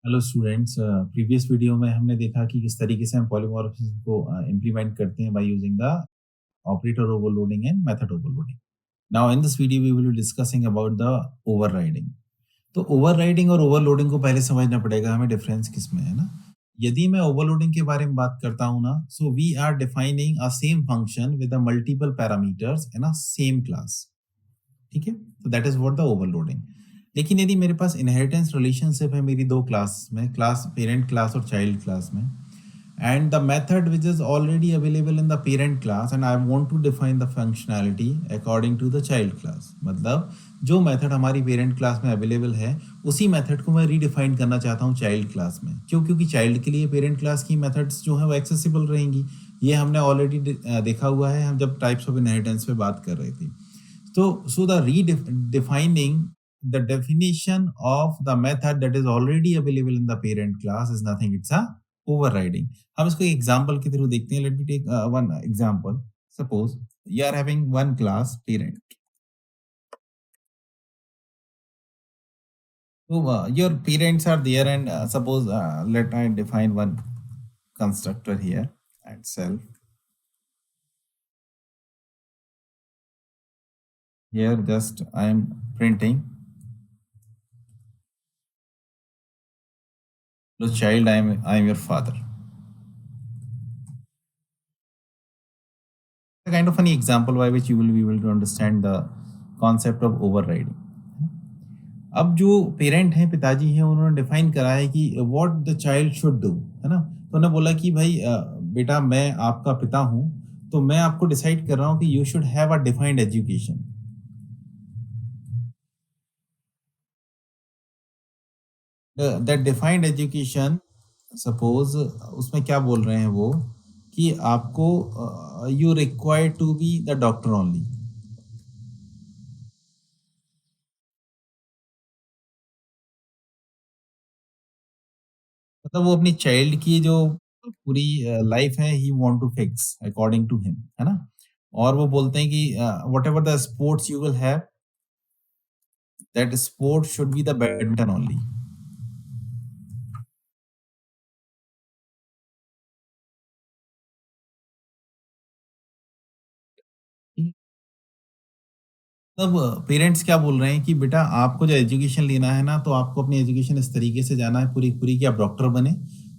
Hello students, previous video में हमने देखा कि किस तरीके से हम पॉलीमॉर्फिज्म को इम्प्लीमेंट करते हैं by using the operator overloading and method overloading. Now in this video we will be discussing about the overriding. तो ओवरराइडिंग और ओवरलोडिंग को पहले समझना पड़ेगा हमें डिफरेंस किसमें है ना. यदि मैं ओवरलोडिंग के बारे में बात करता हूँ ना, so we are defining a same function with multiple parameters in a same class. ठीक है, तो that is what the overloading. लेकिन यदि मेरे पास इनहेरिटेंस रिलेशनशिप है मेरी दो क्लास में, क्लास पेरेंट क्लास और चाइल्ड क्लास में, and the method which is already available in the parent class and I want to define the functionality according to the child class. मतलब जो method हमारी parent class में available है उसी method को मैं रीडिफाइन करना चाहता हूँ चाइल्ड क्लास में. क्यों? क्योंकि चाइल्ड के लिए पेरेंट क्लास की मेथड्स जो है वो एक्सेसिबल रहेंगी. ये हमने ऑलरेडी देखा हुआ है हम जब टाइप्स ऑफ इनहेरिटेंस पे बात कर रहे थे. So the redefining the definition of the method that is already available in the parent class is nothing. It's a overriding. हम इसको एक एग्जांपल के थ्रू देखते हैं. Let me take one example. Suppose you are having one class parent. So your parents are there and suppose let I define one constructor here and self. Here just I am printing. So child, I am your father. A kind of funny example by which you will be able to understand the concept of overriding. अब जो parent हैं, पिताजी हैं, उन्होंने define करा है कि what the child should do, है ना. तो उन्होंने बोला कि भाई बेटा मैं आपका पिता हूँ, तो मैं आपको डिसाइड कर रहा हूँ कि you should have a defined education. That defined education, suppose उसमें क्या बोल रहे हैं वो कि आपको you required to be the doctor only. मतलब वो अपनी चाइल्ड की जो पूरी लाइफ है he want to fix according to him, है ना. और वो बोलते हैं कि whatever the sports you will have, that sport should be the badminton only. तब पेरेंट्स क्या बोल रहे हैं कि बेटा आपको जो एजुकेशन लेना है ना, तो आपको अपनी एजुकेशन इस तरीके से जाना है पूरी पूरी कि आप डॉक्टर बने.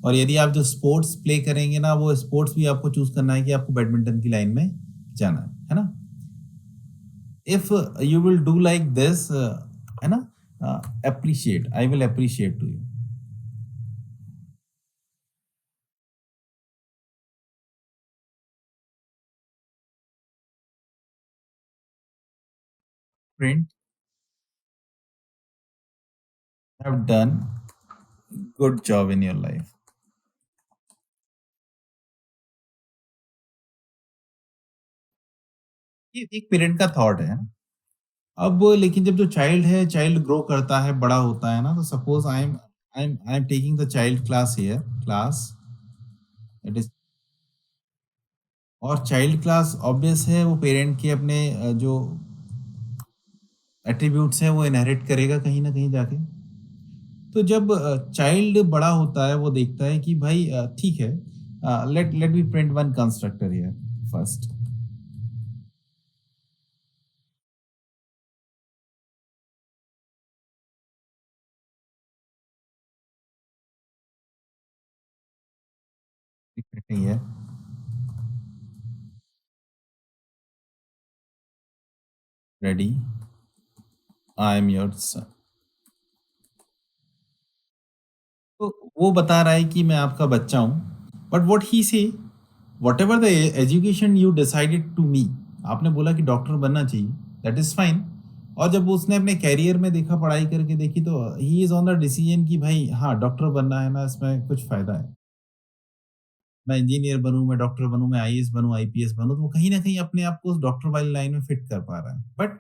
और यदि आप जो स्पोर्ट्स प्ले करेंगे ना, वो स्पोर्ट्स भी आपको चूज करना है कि आपको बैडमिंटन की लाइन में जाना है ना. if you will do like this, है ना, appreciate, I will appreciate to you. Print have done good job in your life. ये एक पेरेंट का थॉट है ना. अब लेकिन जब जो चाइल्ड है, चाइल्ड ग्रो करता है, बड़ा होता है ना, तो suppose I am taking the child class here, class it is. और चाइल्ड क्लास ऑब्वियस है वो पेरेंट के अपने जो एट्रीब्यूट्स हैं वो इनहेरिट करेगा कहीं ना कहीं जाके. तो जब चाइल्ड बड़ा होता है वो देखता है कि भाई ठीक है, let let be print one constructor here first. Printing here, ready, I am your son. तो वो बता रहा है कि मैं आपका बच्चा हूँ. But what he say, whatever the education you decided to me, आपने बोला कि डॉक्टर बनना चाहिए, दैट इज फाइन. और जब उसने अपने कैरियर में देखा, पढ़ाई करके देखी, तो he is on the decision कि भाई हाँ डॉक्टर बनना है ना, इसमें कुछ फायदा है. मैं इंजीनियर बनूँ, मैं डॉक्टर बनूँ, मैं आईएएस बनूँ, आईपीएस बनूँ, तो वो कहीं न कहीं अपने आप को उस डॉक्टर वाली लाइन में फिट कर पा रहा है. But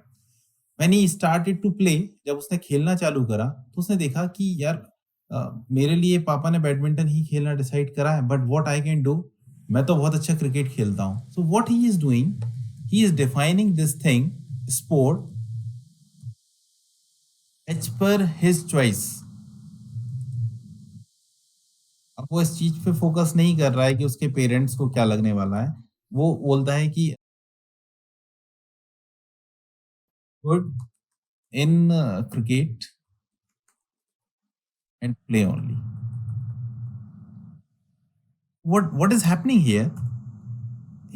when he started to play, जब उसने खेलना चालू करा, तो उसने देखा कि यार मेरे लिए पापा ने बैडमिंटन ही खेलना डिसाइड करा है, but what I can do, मैं तो बहुत अच्छा क्रिकेट खेलता हूँ. So what he is doing, he is defining this thing, sport, as per his choice. अब वो इस चीज पे फोकस नहीं कर रहा है कि उसके पेरेंट्स को क्या लगने वाला है। वो बोलता है कि good in cricket and play only. What is happening here?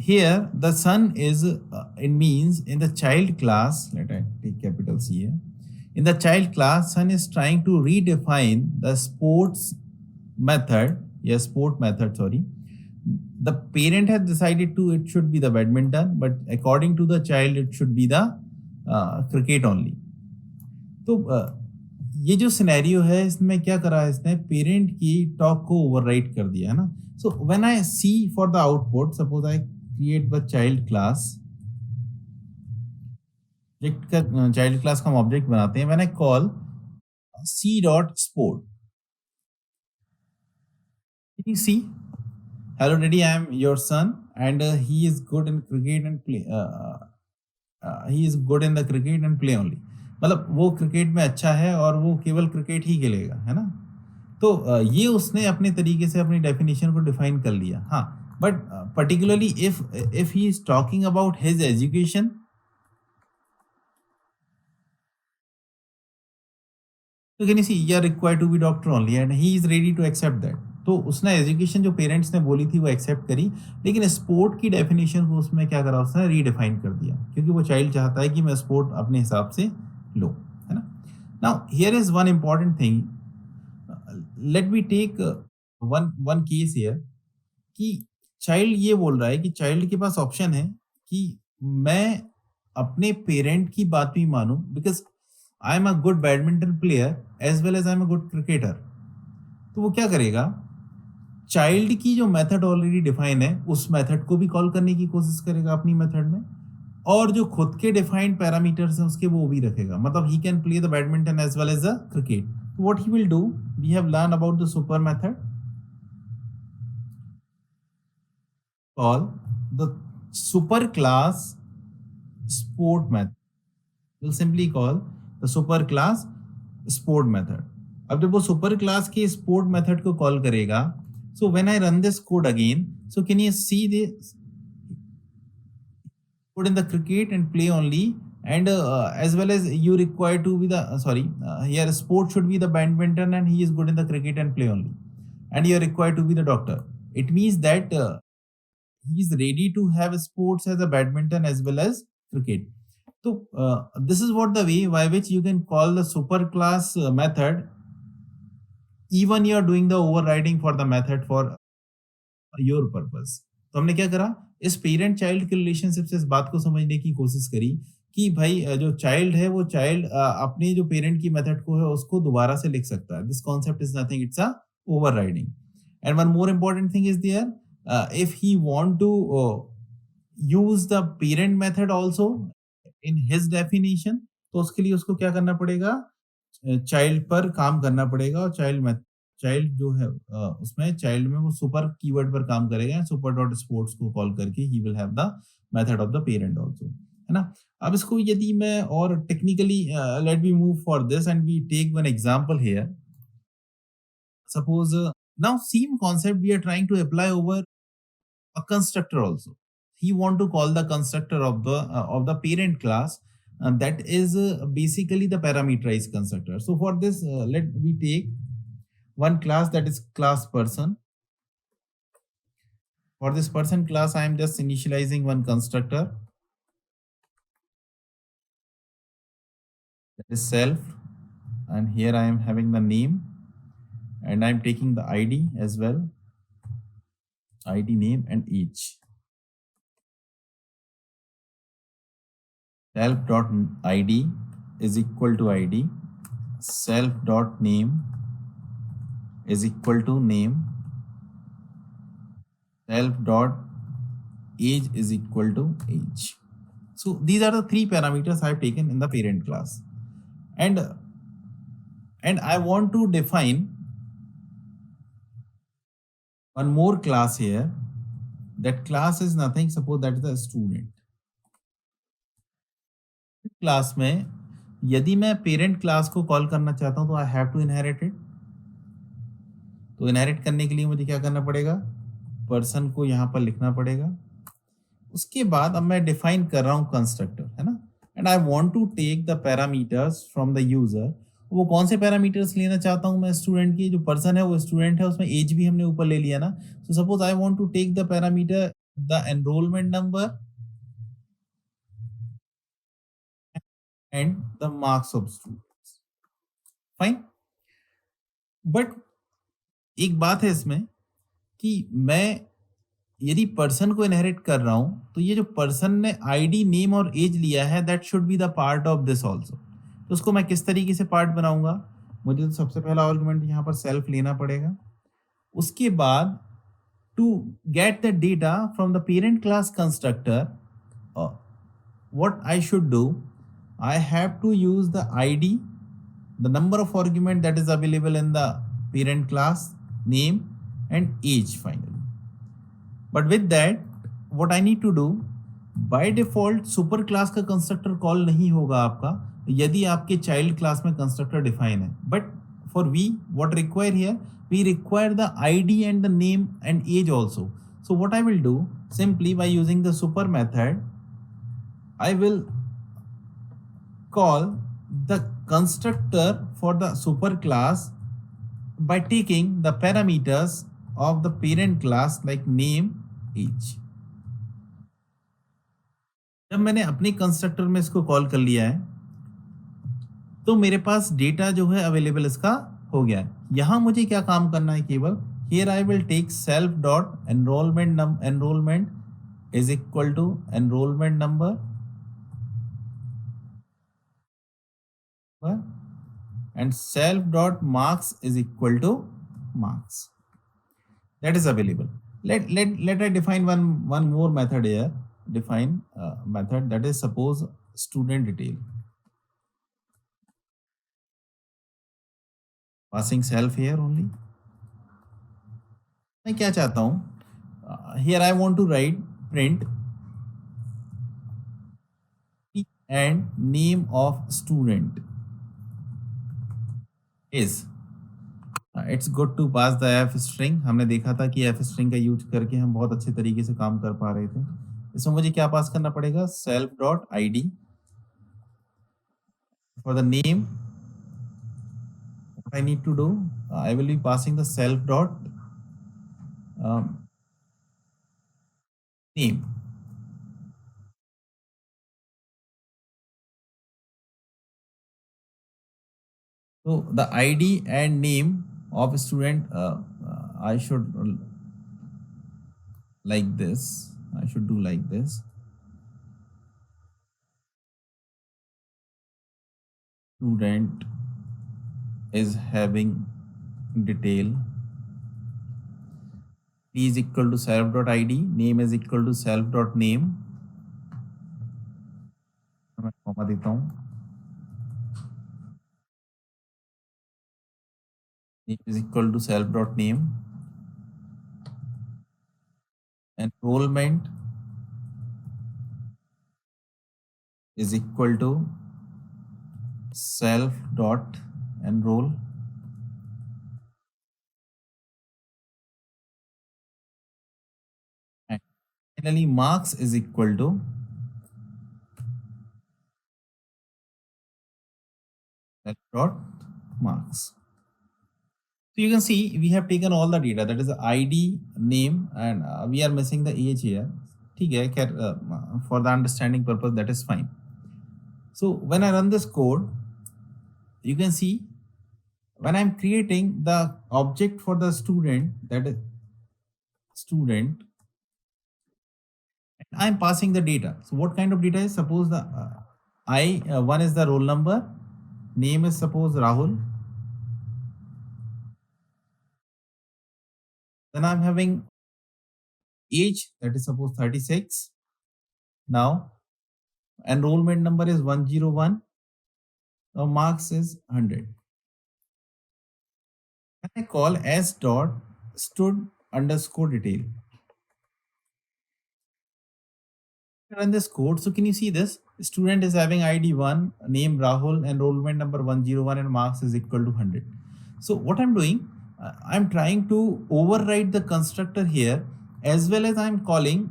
Here the son is it means in the child class, let I take capital C here. In the child class, son is trying to redefine the sports method. Yes, sport method, sorry. The parent has decided to it should be the badminton, but according to the child it should be the cricket only. तो ये जो scenario है इसमें क्या करा है इसने, parent की टॉक को ओवरराइड कर दिया है ना। So when I see for the output, suppose I create the child class, object का चाइल्ड क्लास का हम ऑब्जेक्ट बनाते हैं। When I call C dot sport, you see, hello daddy, I am your son and he is good in cricket and play he is good in the cricket and play only। मतलब वो cricket में अच्छा है और वो केवल cricket ही खेलेगा, है ना। तो ये उसने अपने तरीके से अपनी डेफिनेशन को डिफाइन कर लिया। हाँ, but particularly if he is talking about his education, तो can you see you are required to be doctor only and he is ready to accept that. तो उसने एजुकेशन जो पेरेंट्स ने बोली थी वो एक्सेप्ट करी, लेकिन स्पोर्ट की डेफिनेशन को उसमें क्या करा, उसने रीडिफाइन कर दिया, क्योंकि वो चाइल्ड चाहता है कि मैं स्पोर्ट अपने हिसाब से लो, है ना। Now here is one important thing, let me take one one case here, कि चाइल्ड ये बोल रहा है कि चाइल्ड के पास ऑप्शन है कि मैं अपने पेरेंट की बात भी मानूं, because I am a good badminton player as well as I am a good cricketer. तो वो क्या करेगा, चाइल्ड की जो मेथड ऑलरेडी डिफाइन है उस मेथड को भी कॉल करने की कोशिश करेगा अपनी मेथड में, और जो खुद के डिफाइंड पैरामीटर्स हैं उसके वो भी रखेगा। मतलब he can play the badminton as well as the cricket. तो what he will do, we have learn about the super method, call the super class sport method, will simply call the super class sport method। अब जब वो super class के sport method को call करेगा, सो when I run this code again, so can you see this code in the cricket and play only, and as well as you require to be the sorry, here sport should be the badminton and he is good in the cricket and play only, and you are required to be the doctor। It means that he is ready to have sports as a badminton as well as cricket। So this is what the way by which you can call the super class method, even you are doing the overriding for the method for your purpose। तो हमने क्या करा, इस parent child के relationship से इस बात को समझने की कोशिश करी कि भाई जो चाइल्ड है वो चाइल्ड अपने जो पेरेंट की मेथड को है उसको दोबारा से लिख सकता है। This concept is nothing, it's a overriding. And one more important thing is there, if he want to use the parent method also in his definition, तो उसके लिए उसको क्या करना पड़ेगा, चाइल्ड पर काम करना पड़ेगा, और चाइल्ड जो है उसमें चाइल्ड में वो सुपर कीवर्ड पर काम करेगा, सुपर डॉट स्पोर्ट्स को कॉल करके he will have the method of the parent also, है ना। अब इसको यदि मैं और technically, let me move for this and we take one example here. Suppose now same concept we are trying to apply over a constructor also। he want to call the constructor of the parent class, that is basically the parameterized constructor। So for this, let we take one class, that is class person। For this person class I am just initializing one constructor, that is self, and here I am having the name, and I am taking the id as well, id, name and age। self dot id is equal to id, self dot name is equal to name, self dot age is equal to age। So these are the three parameters I have taken in the parent class, and I want to define one more class here। that class is nothing, suppose that is the student। Class में यदि मैं parent class को call करना चाहता हूं तो I have to inherit it. तो inherit करने के लिए मुझे क्या करना पड़ेगा, पर्सन को यहाँ पर लिखना पड़ेगा। उसके बाद अब मैं डिफाइन कर रहा हूँ कंस्ट्रक्टर, है ना, and I want to take the parameters from the user. वो कौन से पैरामीटर्स लेना चाहता हूँ मैं स्टूडेंट की, जो पर्सन है वो स्टूडेंट है, उसमें एज भी हमने ऊपर ले लिया ना। So suppose I want to take the parameter the enrolment number and the marks of students, fine. बट एक बात है इसमें कि मैं यदि पर्सन को इनहेरिट कर रहा हूं तो ये जो पर्सन ने आईडी, नेम और एज लिया है, that should be the part of this also. तो उसको मैं किस तरीके से पार्ट बनाऊंगा, मुझे तो सबसे पहला आर्गुमेंट यहाँ पर सेल्फ लेना पड़ेगा। उसके बाद to get the data from the parent class constructor, what I should do, I have to use the ID, the number of argument that is available in the parent class, name and age finally. But with that, what I need to do, by default super class का constructor call नहीं होगा आपका यदि आपके child class में constructor define है। But for we what require here, we require the ID and the name and age also. So what I will do, simply by using the super method, I will call the constructor for the super class by taking the parameters of the parent class like name, age. जब मैंने अपने constructor में इसको call कर लिया है तो मेरे पास डेटा जो है अवेलेबल इसका हो गया है। यहां मुझे क्या काम करना है, केवल here I will take self dot enrolment is equal to enrolment number and self dot marks is equal to marks that is available. Let I define one more method here. Define method that is, suppose student detail, passing self here only. मैं क्या चाहता हूं, here I want to write print and name of student is, it's good to pass the F string. हमने देखा था कि F string का use करके हम बहुत अच्छे तरीके से काम कर पा रहे थे। इसमें मुझे क्या पास करना पड़ेगा, self dot I D. For the name what I need to do, I will be passing the self dot name. So the ID and name of a student, I should like this. I should do like this. Student is having detail. P is equal to self dot ID. Name is equal to self dot name. मैं comma देता हूँ। Name is equal to self dot name. Enrollment is equal to self dot enroll. And finally marks is equal to self dot marks. So you can see we have taken all the data, that is the ID, name, and we are missing the age here. ठीक है, for the understanding purpose that is fine. So when I run this code, you can see when I'm creating the object for the student, that is student, and I'm passing the data. So what kind of data is, suppose the one is the roll number, name is suppose Rahul. Then I'm having age, that is suppose 36. Now enrollment number is 101. Now marks is 100. And I call s dot stud underscore detail. Run this code. So can you see this? Student is having ID 1, name Rahul, enrollment number 101, and marks is equal to 100. So what I'm doing, I'm trying to override the constructor here, as well as I'm calling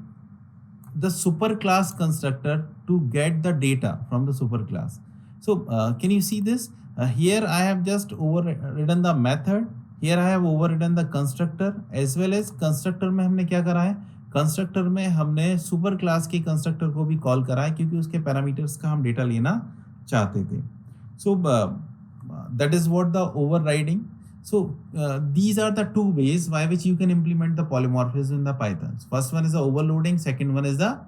the superclass constructor to get the data from the superclass. So can you see this? Here I have just overridden the method. Here I have overridden the constructor, as well as constructor में हमने क्या करा है, constructor में हमने super class के constructor को भी कॉल करा है क्योंकि उसके पैरामीटर्स का हम डेटा लेना चाहते थे. So that is what the overriding. So these are the two ways by which you can implement the polymorphism in the Python. First one is the overloading, second one is the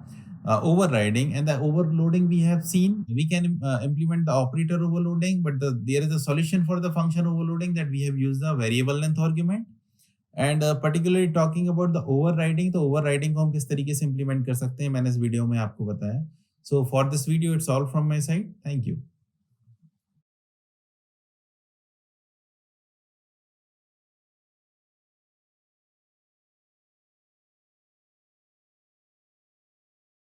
overriding. And the overloading we have seen, we can implement the operator overloading, but there is a solution for the function overloading that we have used the variable length argument. And particularly talking about the overriding, तो overriding को हम किस तरीके से implement कर सकते हैं मैंने इस वीडियो में आपको बताया. So for this video, it's all from my side. Thank you.